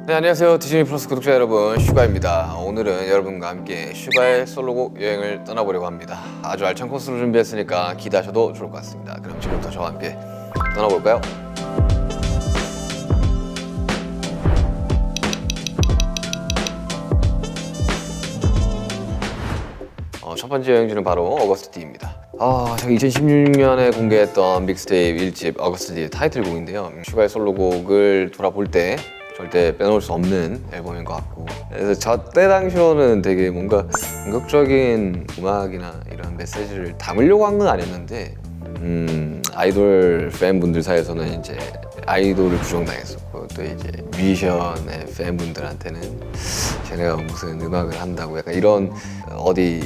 네, 안녕하세요. 디즈니 플러스 구독자 여러분, 슈가입니다. 오늘은 여러분과 함께 슈가의 솔로곡 여행을 떠나보려고 합니다. 아주 알찬 코스를 준비했으니까 기대하셔도 좋을 것 같습니다. 그럼 지금부터 저와 함께 떠나볼까요? 첫 번째 여행지는 바로 어거스트디입니다. 제가 2016년에 공개했던 믹스테이프 1집 어거스트디 타이틀곡인데요. 슈가의 솔로곡을 돌아볼 때 절대 빼놓을 수 없는 앨범인 것 같고, 그래서 저 때 당시로는 되게 뭔가 공격적인 음악이나 이런 메시지를 담으려고 한 건 아니었는데 아이돌 팬분들 사이에서는 이제 아이돌을 부정당했었고, 또 이제 뮤지션의 팬분들한테는 쟤네가 무슨 음악을 한다고 약간 이런 어디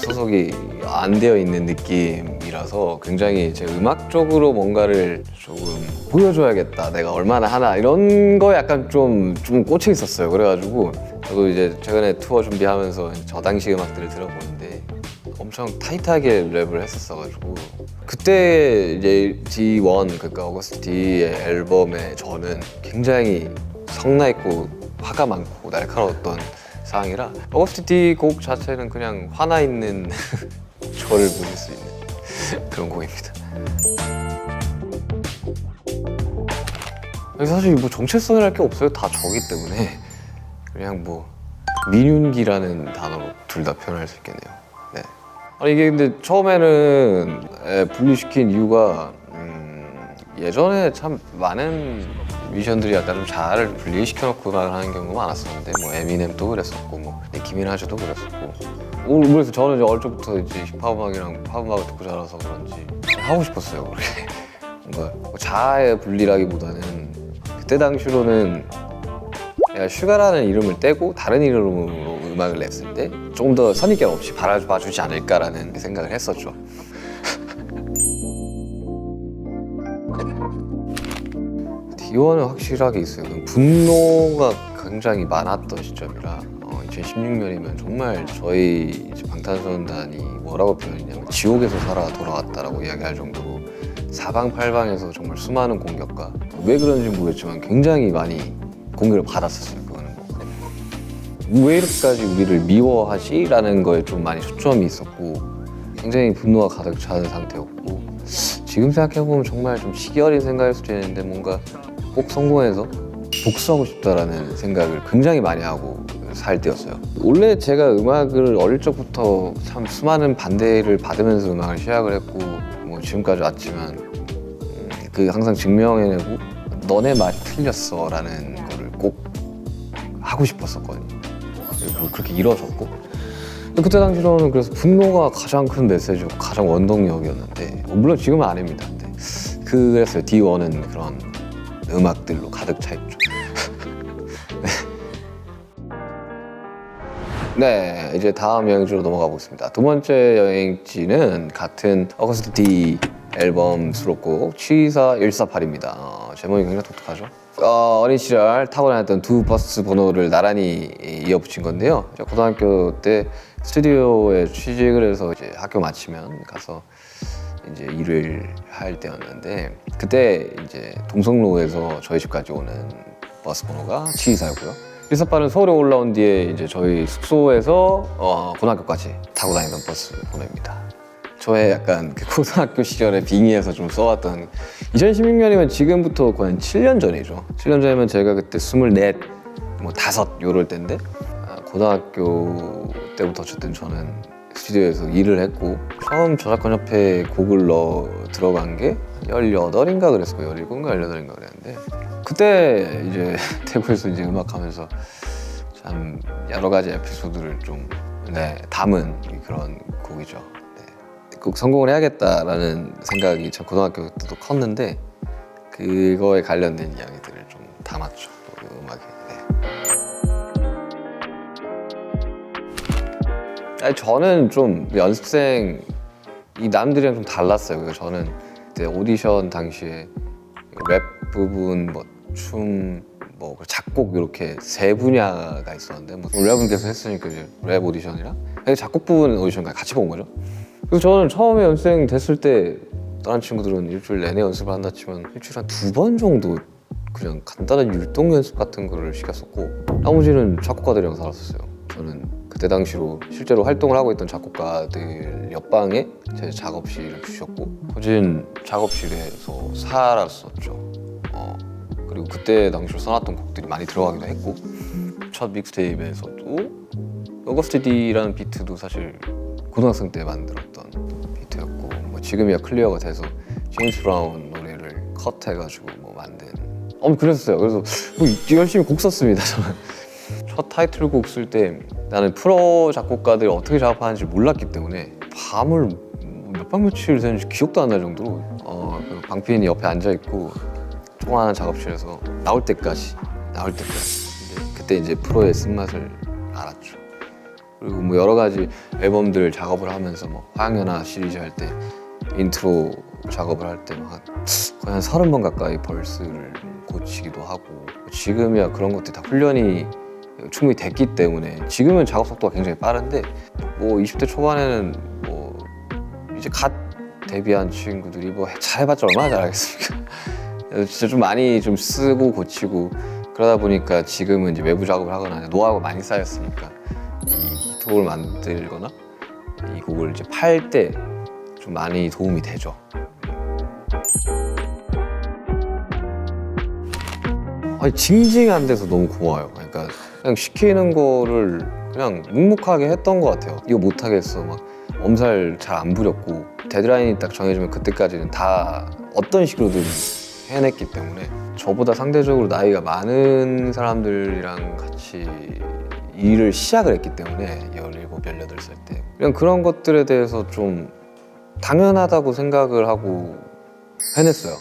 소속이 안 되어 있는 느낌이라서 굉장히 제 음악적으로 뭔가를 조금 보여줘야겠다, 내가 얼마나 하나, 이런 거 약간 좀 꽂혀 있었어요. 그래가지고 저도 이제 최근에 투어 준비하면서 저 당시 음악들을 들어보는데 엄청 타이트하게 랩을 했었어가지고, 그때 이제 D1, 그러니까 어거스트디의 앨범에 저는 굉장히 성나있고 화가 많고 날카로웠던 상황이라 어거스트디 곡 자체는 그냥 화나 있는 저를 보실 수 있는 그런 곡입니다. 사실 뭐 정체성이랄 게 없어요. 다 저기 때문에 그냥 뭐 민윤기라는 단어로 둘 다 표현할 수 있겠네요. 네. 아니 이게 근데 처음에는 분리시킨 이유가 예전에 참 많은 뮤지션들이 약간 좀 잘 분리시켜놓고 음악을 하는 경우가 많았었는데, 뭐 에미넴도 그랬었고, 뭐 니키 미나즈도 그랬었고, 그래서 저는 이제 어릴 적부터 이제 힙합 음악이랑 팝 음악을 듣고 자라서 그런지 하고 싶었어요. 그렇게 뭔가 자아의 분리라기보다는 그때 당시로는 내가 슈가라는 이름을 떼고 다른 이름으로 음악을 냈을 때 조금 더 선입견 없이 바라봐주지 않을까라는 생각을 했었죠. D1은 확실하게 있어요. 분노가 굉장히 많았던 시점이라 2016년이면 정말 저희 이제 방탄소년단이 뭐라고 표현했냐면 지옥에서 살아 돌아왔다라고 이야기할 정도로 사방팔방에서 정말 수많은 공격과, 왜 그런지 모르겠지만 굉장히 많이 공격을 받았었어요. 그거는 왜 이렇게까지 우리를 미워하지? 라는 거에 좀 많이 초점이 있었고, 굉장히 분노가 가득 차는 상태였고, 지금 생각해보면 정말 좀 시기 어린 생각일 수도 있는데 뭔가 꼭 성공해서 복수하고 싶다라는 생각을 굉장히 많이 하고 살 때였어요. 원래 제가 음악을 어릴 적부터 참 수많은 반대를 받으면서 음악을 시작을 했고, 뭐 지금까지 왔지만 그 항상 증명해내고 너네 말이 틀렸어 라는 거를 꼭 하고 싶었었거든요. 그리고 그렇게 이뤄졌고, 그때 당시로는 그래서 분노가 가장 큰 메시지고 가장 원동력이었는데, 물론 지금은 아닙니다. 근데 그래서 D1은 그런 음악들로 가득 차 있죠. 네, 이제 다음 여행지로 넘어가 보겠습니다. 두 번째 여행지는 같은 어거스트디 앨범 수록곡 취사 148입니다. 제목이 굉장히 독특하죠. 어린 시절 타고 다녔던 두 버스 번호를 나란히 이어붙인 건데요. 제가 고등학교 때 스튜디오에 취직을 해서 이제 학교 마치면 가서 이제 일을 할 때였는데, 그때 이제 동성로에서 저희 집까지 오는 버스 번호가 724였고요. 148은 서울에 올라온 뒤에 이제 저희 숙소에서 고등학교까지 타고 다니던 버스 번호입니다. 저의 약간 그 고등학교 시절에 빙의해서 좀 써왔던, 2016년이면 지금부터 거의 한 7년 전이죠. 7년 전이면 제가 그때 24, 뭐 5 요럴 때인데, 고등학교 때부터 어쨌든 저는 스튜디오에서 일을 했고, 처음 저작권협회에 곡을 넣어 들어간 게 18인가 그랬어요. 17인가 18인가 그랬는데, 그때 이제 태국에서 이제 음악하면서 참 여러 가지 에피소드를 좀 담은 그런 곡이죠. 꼭 성공을 해야겠다라는 생각이 참 고등학교 때도 컸는데, 그거에 관련된 이야기들을 좀 담았죠, 그 음악에. 저는 좀 연습생 이 남들이랑 좀 달랐어요. 그래서 저는 그때 오디션 당시에 랩 부분, 뭐 춤, 뭐 작곡 이렇게 세 분야가 있었는데, 뭐 랩은 계속 했으니까 이제 랩 오디션이랑 작곡 부분 오디션까지 같이 본 거죠. 그래서 저는 처음에 연습생 됐을 때 다른 친구들은 일주일 내내 연습을 한다 치면 일주일에 한 2번 정도 그냥 간단한 율동 연습 같은 거를 시켰었고, 나머지는 작곡가들이랑 살았었어요. 저는 그때 당시로 실제로 활동을 하고 있던 작곡가들 옆방에 제 작업실을 주셨고, 거진 작업실에서 살았었죠. 그리고 그때 당시로 써놨던 곡들이 많이 들어가기도 했고, 첫 믹스테이프에서도 어거스트 D라는 비트도 사실 고등학생 때 만들었던 비트였고, 뭐 지금이야 클리어가 돼서 제임스 브라운 노래를 컷해가지고 뭐 만든 그랬어요. 그래서 뭐 열심히 곡 썼습니다. 저는 첫 타이틀곡 쓸 때 나는 프로 작곡가들이 어떻게 작업하는지 몰랐기 때문에 밤을 몇 밤 며칠 새는지 기억도 안 날 정도로 그 방피인이 옆에 앉아있고 조그마한 작업실에서 나올 때까지 근데 그때 이제 프로의 쓴맛을 알았죠. 그리고 뭐 여러 가지 앨범들 작업을 하면서 뭐 화양연화 시리즈 할 때 인트로 작업을 할 때 거의 한 30번 가까이 벌스를 고치기도 하고, 지금이야 그런 것들이 다 훈련이 충분히 됐기 때문에 지금은 작업 속도가 굉장히 빠른데, 뭐 20대 초반에는 뭐 이제 갓 데뷔한 친구들이 뭐 잘해봤자 얼마나 잘하겠습니까? 진짜 좀 많이 좀 쓰고 고치고 그러다 보니까 지금은 이제 외부 작업을 하거나 노하우가 많이 쌓였으니까 이 히트곡을 만들거나 이 곡을 이제 팔 때 좀 많이 도움이 되죠. 아니, 징징한 데서 너무 고마워요. 그러니까 그냥 시키는 거를 그냥 묵묵하게 했던 것 같아요. 이거 못하겠어 막 엄살 잘 안 부렸고, 데드라인이 딱 정해지면 그때까지는 다 어떤 식으로든 해냈기 때문에 저보다 상대적으로 나이가 많은 사람들이랑 같이 일을 시작을 했기 때문에 17, 18살 때 그냥 그런 것들에 대해서 좀 당연하다고 생각을 하고 해냈어요.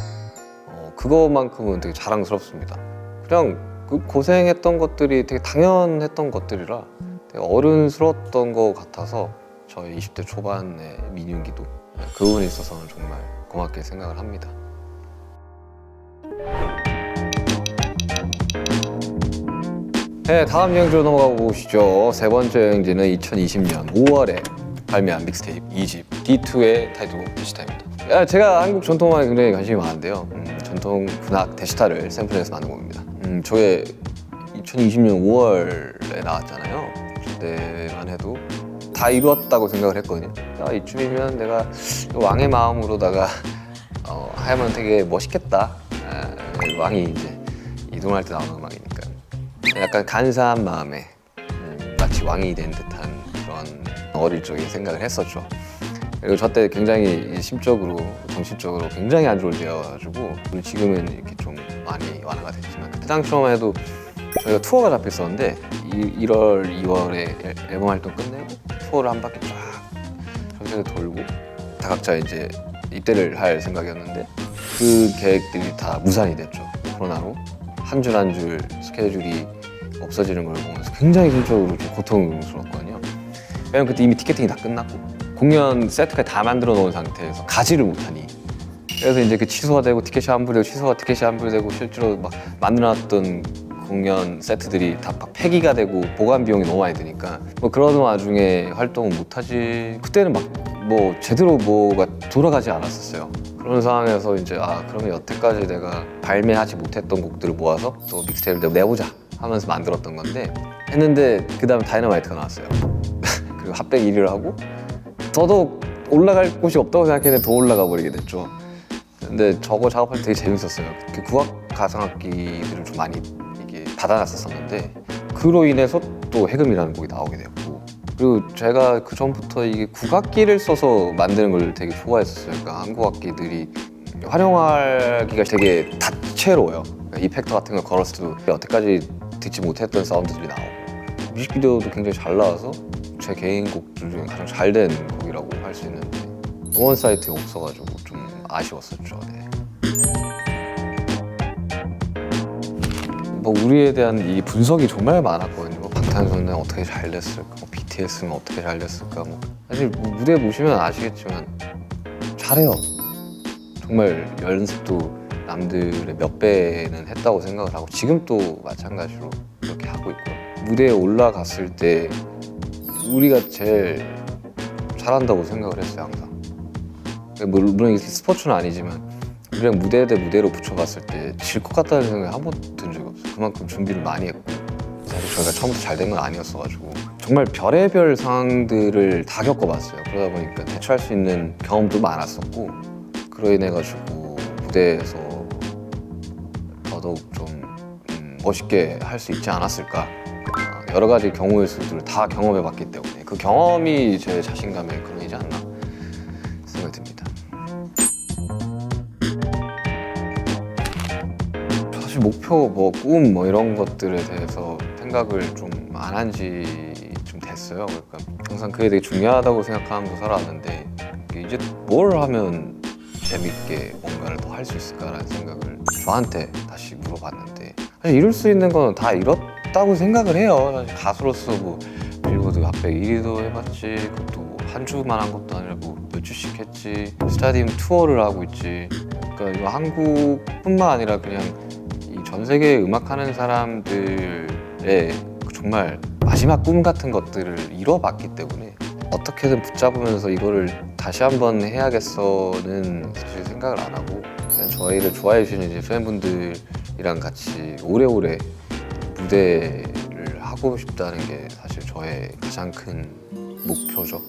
그거만큼은 되게 자랑스럽습니다. 그냥 그 고생했던 것들이 되게 당연했던 것들이라 되게 어른스러웠던 것 같아서 저의 20대 초반의 민윤기도 그 부분에 있어서는 정말 고맙게 생각을 합니다. 네, 다음 여행지로 넘어가 보시죠. 세 번째 여행지는 2020년 5월에 발매한 믹스테이프 2집 D2의 타이틀곡 데시타입니다. 제가 한국 전통음악에 굉장히 관심이 많은데요. 전통 군악 데시타를 샘플해서 만든 곡입니다. 저게 2020년 5월에 나왔잖아요. 그때만 해도 다 이루었다고 생각을 했거든요. 이쯤이면 내가 왕의 마음으로다가 하면 되게 멋있겠다. 왕이 이제 이동할 때 나오는 음악이니까 약간 간사한 마음에 마치 왕이 된 듯한 그런 어릴 적에 생각을 했었죠. 그리고 저 때 굉장히 심적으로, 정신적으로 굉장히 안 좋을 때여가지고, 지금은 이렇게 좀 많이 완화가 됐지만 그때 당시만 해도 저희가 투어가 잡혔었는데 1월, 2월에 앨범 활동 끝내고 투어를 한 바퀴 쫙 전 세계 돌고 다 각자 이제 입대를 할 생각이었는데 그 계획들이 다 무산이 됐죠. 코로나로 한 줄 한 줄 스케줄이 없어지는 걸 보면서 굉장히 심적으로 좀 고통스러웠거든요. 왜냐면 그때 이미 티켓팅이 다 끝났고 공연 세트까지 다 만들어 놓은 상태에서 가지를 못하니, 그래서 이제 그 취소가 되고 티켓이 환불되고 취소가 티켓이 환불되고 실제로 막 만들어놨던 공연 세트들이 다 폐기가 되고 보관 비용이 너무 많이 드니까 뭐 그런 와중에 활동은 못하지. 그때는 막 뭐 제대로 뭐가 돌아가지 않았었어요. 그런 상황에서 이제 그러면 여태까지 내가 발매하지 못했던 곡들을 모아서 또 믹스테이프를 내보자 하면서 만들었던 건데, 했는데 그 다음에 다이너마이트가 나왔어요. 그리고 핫백 1위를 하고 더더욱 올라갈 곳이 없다고 생각했는데 더 올라가 버리게 됐죠. 근데 저거 작업할 때 되게 재밌었어요. 그 국악 가상악기들을 좀 많이 이게 받아놨었는데 그로 인해서 또 해금이라는 곡이 나오게 되었고, 그리고 제가 그 전부터 이게 국악기를 써서 만드는 걸 되게 좋아했었어요. 그러니까 한국 악기들이 활용하기가 되게 다채로워요. 그러니까 이펙터 같은 걸 걸었을 때 여태까지 듣지 못했던 사운드들이 나오고, 뮤직비디오도 굉장히 잘 나와서 제 개인 곡들 중에 가장 잘 된 곡이라고 할 수 있는데 음원 사이트에 없어가지고 좀 아쉬웠었죠. 네. 뭐 우리에 대한 이 분석이 정말 많았거든요. 뭐 방탄소년단 어떻게 잘 됐을까, 뭐 BTS는 어떻게 잘 됐을까. 뭐 사실 무대 보시면 아시겠지만 잘해요. 정말 연습도 남들의 몇 배는 했다고 생각을 하고 지금 또 마찬가지로 그렇게 하고 있고요. 무대에 올라갔을 때 우리가 제일 잘한다고 생각을 했어요, 항상. 물론 이게 스포츠는 아니지만 우리랑 무대 대 무대로 붙여봤을 때 질 것 같다는 생각이 한 번도 든 적이 없어요. 그만큼 준비를 많이 했고 사실 저희가 처음부터 잘 된 건 아니었어가지고 정말 별의별 상황들을 다 겪어봤어요. 그러다 보니까 대처할 수 있는 경험도 많았었고 그로 인해 가지고 무대에서 더더욱 좀 멋있게 할 수 있지 않았을까. 여러 가지 경우의 수들을 다 경험해봤기 때문에 그 경험이 제 자신감의 근원이지 않나 생각이 듭니다. 사실 목표, 꿈 이런 것들에 대해서 생각을 좀 안 한 지 좀 됐어요. 그러니까 항상 그게 되게 중요하다고 생각하면서 살아왔는데 이제 뭘 하면 재밌게 뭔가를 더 할 수 있을까라는 생각을 저한테 다시 물어봤는데 사실 이룰 수 있는 건 다 이뤘다고 생각을 해요. 사실 가수로서 뭐 빌보드 핫백 1위도 해봤지 그것도 뭐 한 주만 한 것도 아니라 뭐 몇 주씩 했지 스타디움 투어를 하고 있지. 그러니까 이거 한국뿐만 아니라 그냥 이 전 세계 음악하는 사람들의 정말 마지막 꿈 같은 것들을 이뤄봤기 때문에 어떻게든 붙잡으면서 이거를 다시 한번 해야겠어는 사실 생각을 안 하고 그냥 저희를 좋아해 주시는 이제 팬분들이랑 같이 오래오래 무대를 하고 싶다는 게 사실 저의 가장 큰 목표죠.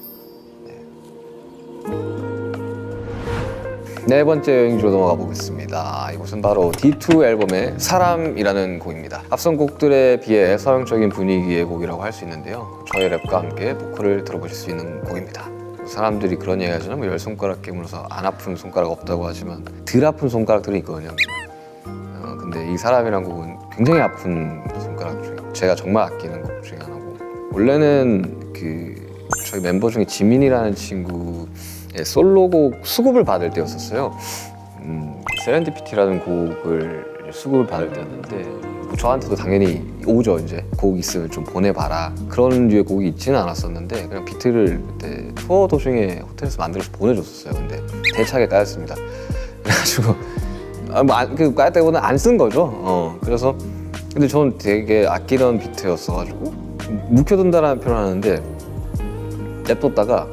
네 번째 여행지로 넘어가 보겠습니다. 이곳은 바로 D2 앨범의 사람이라는 곡입니다. 앞선 곡들에 비해 서정적인 분위기의 곡이라고 할 수 있는데요. 저의 랩과 함께 보컬을 들어보실 수 있는 곡입니다. 사람들이 그런 얘기 하잖아요. 뭐 10손가락 깨물어서 안 아픈 손가락 없다고 하지만 덜 아픈 손가락들이 있거든요. 근데 이 사람이란 곡은 굉장히 아픈 손가락 중에 제가 정말 아끼는 곡 중에 하나고 원래는 저희 멤버 중에 지민이라는 친구의 솔로곡 수급을 받을 때였었어요. 세렌디피티라는 곡을 수급을 받을 때였는데 저한테도 당연히 오죠. 이제 곡 있으면 좀 보내봐라 그런 류의 곡이 있지는 않았었는데 그냥 비트를 그때 투어 도중에 호텔에서 만들어서 보내줬었어요. 근데 대차게 까였습니다. 그래가지고 그 까였 때보다 안 쓴 거죠. 그래서 근데 저는 되게 아끼던 비트였어가지고 묵혀둔다라는 표현을 하는데 냅뒀다가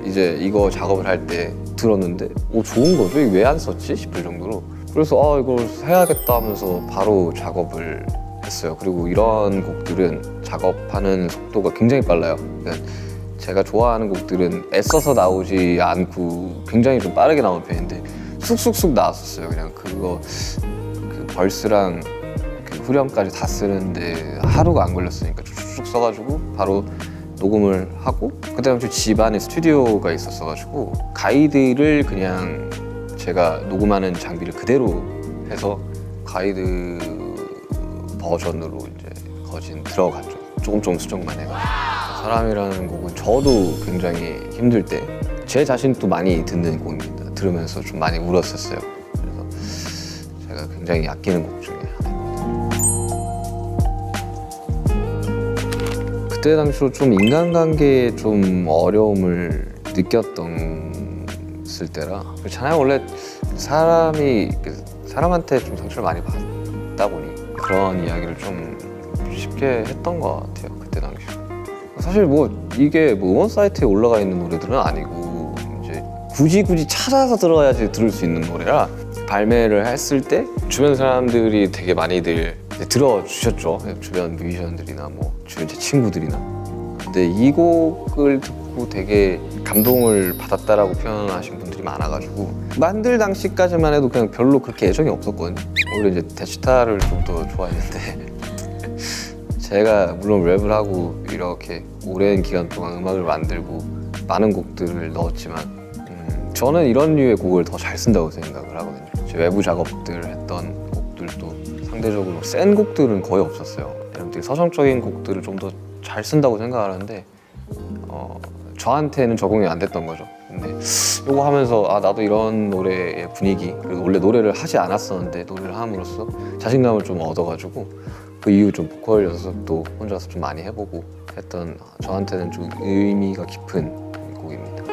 이제 이거 작업을 할 때 들었는데 좋은 거죠? 이거 왜 안 썼지? 싶을 정도로 그래서 이걸 해야겠다 하면서 바로 작업을 했어요. 그리고 이런 곡들은 작업하는 속도가 굉장히 빨라요. 그러니까 제가 좋아하는 곡들은 애써서 나오지 않고 굉장히 좀 빠르게 나오는 편인데 쑥쑥쑥 나왔었어요. 그냥 그 벌스랑 그 후렴까지 다 쓰는데 하루가 안 걸렸으니까 쭉쭉 써가지고 바로 녹음을 하고 그때 당시 집안에 스튜디오가 있었어가지고 가이드를 그냥 제가 녹음하는 장비를 그대로 해서 가이드 버전으로 이제 거진 들어갔죠. 조금 수정만 해가지고 사람이라는 곡은 저도 굉장히 힘들 때 제 자신도 많이 듣는 곡입니다. 들으면서 좀 많이 울었었어요. 그래서 제가 굉장히 아끼는 곡 중에 그때 당시로 좀 인간관계에 좀 어려움을 느꼈던 때라 그렇잖아요. 원래 사람이 사람한테 좀 상처를 많이 받다 보니 그런 이야기를 좀 쉽게 했던 것 같아요. 그때 당시 사실 이게 음원 사이트에 올라가 있는 노래들은 아니고 이제 굳이 찾아서 들어야지 들을 수 있는 노래라 발매를 했을 때 주변 사람들이 되게 많이들 들어주셨죠. 주변 뮤지션들이나 주변 제 친구들이나. 근데 이 곡을 듣고 되게 감동을 받았다라고 표현하신 분들이 많아가지고 만들 당시까지만 해도 그냥 별로 그렇게 애정이 없었거든요. 오히려 이제 대치타를 좀 더 좋아했는데 제가 물론 랩을 하고 이렇게 오랜 기간 동안 음악을 만들고 많은 곡들을 넣었지만 저는 이런 류의 곡을 더 잘 쓴다고 생각을 하거든요. 제 외부 작업들 했던 곡들도 상대적으로 센 곡들은 거의 없었어요. 되게 서정적인 곡들을 좀 더 잘 쓴다고 생각하는데 저한테는 적응이 안 됐던 거죠. 근데 이거 하면서 나도 이런 노래의 분위기 그리고 원래 노래를 하지 않았었는데 노래를 함으로써 자신감을 좀 얻어가지고 그 이후 좀 보컬 연습도 혼자서 좀 많이 해보고 했던 저한테는 좀 의미가 깊은 곡입니다.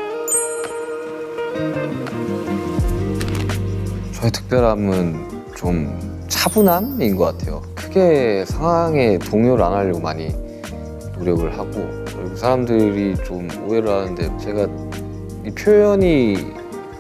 저의 특별함은 좀 차분함인 것 같아요. 크게 상황에 동요를 안 하려고 많이 노력을 하고 그리고 사람들이 좀 오해를 하는데 제가 이 표현이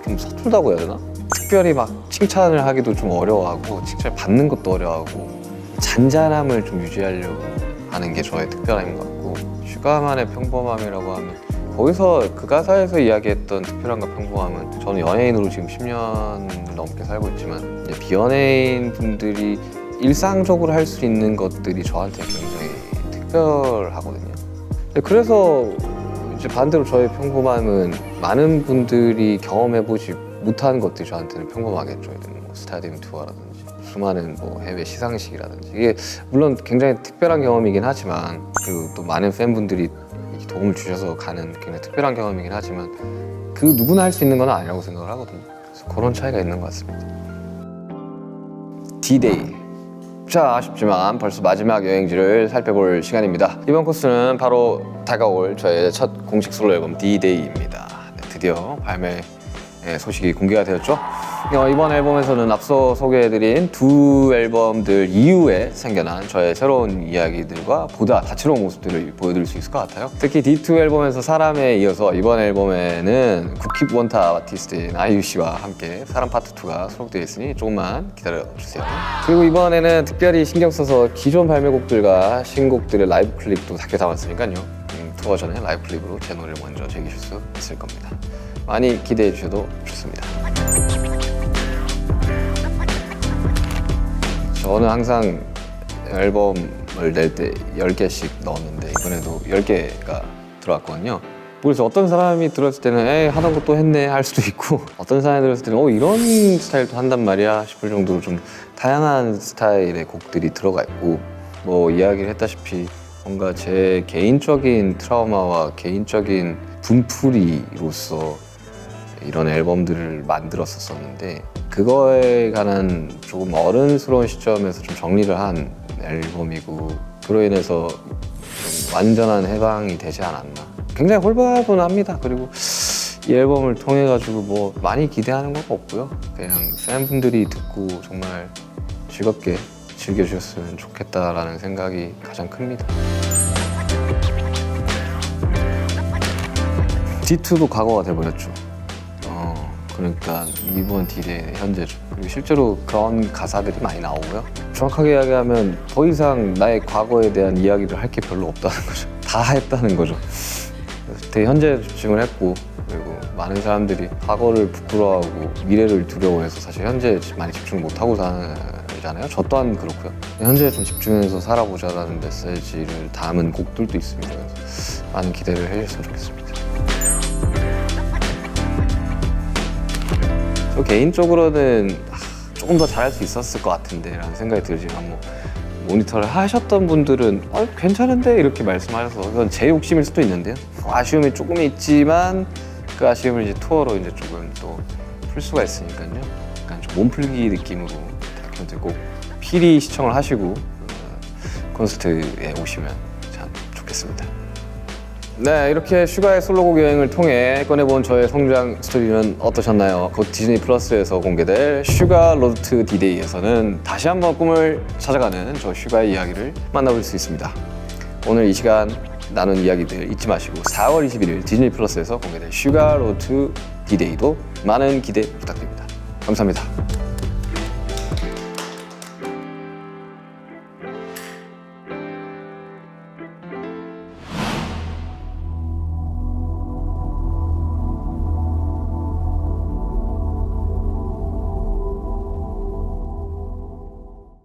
좀 서툴다고 해야 되나? 특별히 막 칭찬을 하기도 좀 어려워하고 칭찬을 받는 것도 어려워하고 잔잔함을 좀 유지하려고 하는 게 저의 특별함인 것 같고, 슈가만의 평범함이라고 하면 거기서 그 가사에서 이야기했던 특별함과 평범함은, 저는 연예인으로 지금 10년 넘게 살고 있지만 이제 비연예인 분들이 일상적으로 할 수 있는 것들이 저한테 굉장히 특별하거든요. 그래서 이제 반대로 저의 평범함은 많은 분들이 경험해보지 못한 것들이 저한테는 평범하겠죠. 뭐 스타디움 투어라든지 수많은 뭐 해외 시상식이라든지, 이게 물론 굉장히 특별한 경험이긴 하지만, 그리고 또 많은 팬분들이 도움을 주셔서 가는 굉장히 특별한 경험이긴 하지만, 그 누구나 할 수 있는 건 아니라고 생각을 하거든요. 그래서 그런 차이가 있는 것 같습니다. D-Day. 자, 아쉽지만 벌써 마지막 여행지를 살펴볼 시간입니다. 이번 코스는 바로 다가올 저의 첫 공식 솔로 앨범 D-Day입니다. 네, 드디어 발매 소식이 공개가 되었죠. 이번 앨범에서는 앞서 소개해드린 두 앨범들 이후에 생겨난 저의 새로운 이야기들과 보다 다채로운 모습들을 보여드릴 수 있을 것 같아요. 특히 D2 앨범에서 사람에 이어서 이번 앨범에는 국힙 원탑 아티스트인 아이유 씨와 함께 사람 파트 2가 수록되어 있으니 조금만 기다려주세요. 그리고 이번에는 특별히 신경 써서 기존 발매곡들과 신곡들의 라이브 클립도 섞여 담았으니까요. 투어 전에 라이브 클립으로 제 노래를 먼저 즐기실 수 있을 겁니다. 많이 기대해 주셔도 좋습니다. 저는 항상 앨범을 낼 때 10개씩 넣었는데 이번에도 10개가 들어왔거든요. 그래서 어떤 사람이 들었을 때는 에이 하던 것도 했네 할 수도 있고, 어떤 사람이 들었을 때는 이런 스타일도 한단 말이야 싶을 정도로 좀 다양한 스타일의 곡들이 들어가 있고, 뭐 이야기를 했다시피 뭔가 제 개인적인 트라우마와 개인적인 분풀이로서 이런 앨범들을 만들었었는데, 그거에 관한 조금 어른스러운 시점에서 좀 정리를 한 앨범이고, 그로 인해서 좀 완전한 해방이 되지 않았나. 굉장히 홀가분합니다. 그리고 이 앨범을 통해 가지고 뭐 많이 기대하는 건 없고요. 그냥 팬분들이 듣고 정말 즐겁게 즐겨주셨으면 좋겠다라는 생각이 가장 큽니다. D2도 과거가 돼버렸죠. 그러니까 이번 D-Day 현재죠. 그리고 실제로 그런 가사들이 많이 나오고요. 정확하게 이야기하면 더 이상 나의 과거에 대한 이야기를 할 게 별로 없다는 거죠. 다 했다는 거죠. 그래서 되게 현재에 집중을 했고, 그리고 많은 사람들이 과거를 부끄러워하고 미래를 두려워해서 사실 현재에 많이 집중 못하고 살잖아요. 저 또한 그렇고요. 현재에 좀 집중해서 살아보자라는 메시지를 담은 곡들도 있습니다. 그래서 많은 기대를 해주셨으면 좋겠습니다. 저 개인적으로는 조금 더 잘할 수 있었을 것 같은데 라는 생각이 들지만, 뭐 모니터를 하셨던 분들은 괜찮은데 이렇게 말씀하셔서 그건 제 욕심일 수도 있는데요. 아쉬움이 조금 있지만 그 아쉬움을 이제 투어로 이제 조금 또 풀 수가 있으니까요. 약간 좀 몸풀기 느낌으로 꼭 필히 시청을 하시고 콘서트에 오시면 참 좋겠습니다. 네, 이렇게 슈가의 솔로곡 여행을 통해 꺼내본 저의 성장 스토리는 어떠셨나요? 곧 디즈니 플러스에서 공개될 슈가 로드 투 D-Day에서는 다시 한번 꿈을 찾아가는 저 슈가의 이야기를 만나볼 수 있습니다. 오늘 이 시간 나눈 이야기들 잊지 마시고 4월 21일 디즈니 플러스에서 공개될 슈가 로드 투 D-Day도 많은 기대 부탁드립니다. 감사합니다.